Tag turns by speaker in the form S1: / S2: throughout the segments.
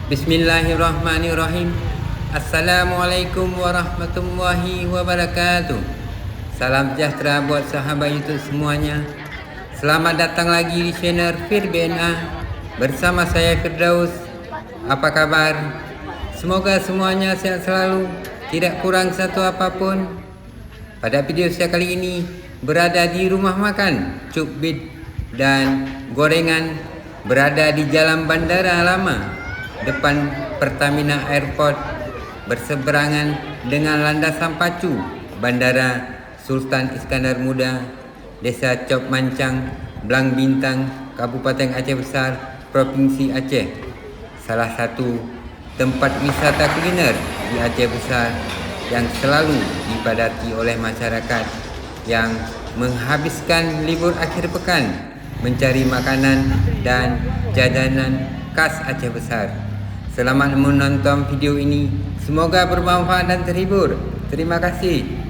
S1: Bismillahirrahmanirrahim. Assalamualaikum warahmatullahi wabarakatuh. Salam sejahtera buat sahabat YouTube semuanya. Selamat datang lagi di channel Fir BNA bersama saya Firdaus. Apa kabar? Semoga semuanya sehat selalu, tidak kurang satu apapun. Pada video saya kali ini berada di rumah makan Cukbit dan Gorengan, berada di Jalan Bandara Lama depan Pertamina Airport, berseberangan dengan landasan pacu Bandara Sultan Iskandar Muda, Desa Cop Mancang, Blang Bintang, Kabupaten Aceh Besar, Provinsi Aceh. Salah satu tempat wisata kuliner di Aceh Besar yang selalu dipadati oleh masyarakat yang menghabiskan libur akhir pekan mencari makanan dan jajanan khas Aceh Besar. Selamat menonton video ini. Semoga bermanfaat dan terhibur. Terima kasih.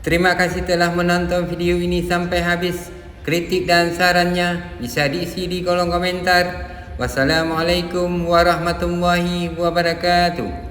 S1: Terima kasih telah menonton video ini sampai habis. Kritik dan sarannya bisa diisi di kolom komentar. Wassalamualaikum warahmatullahi wabarakatuh.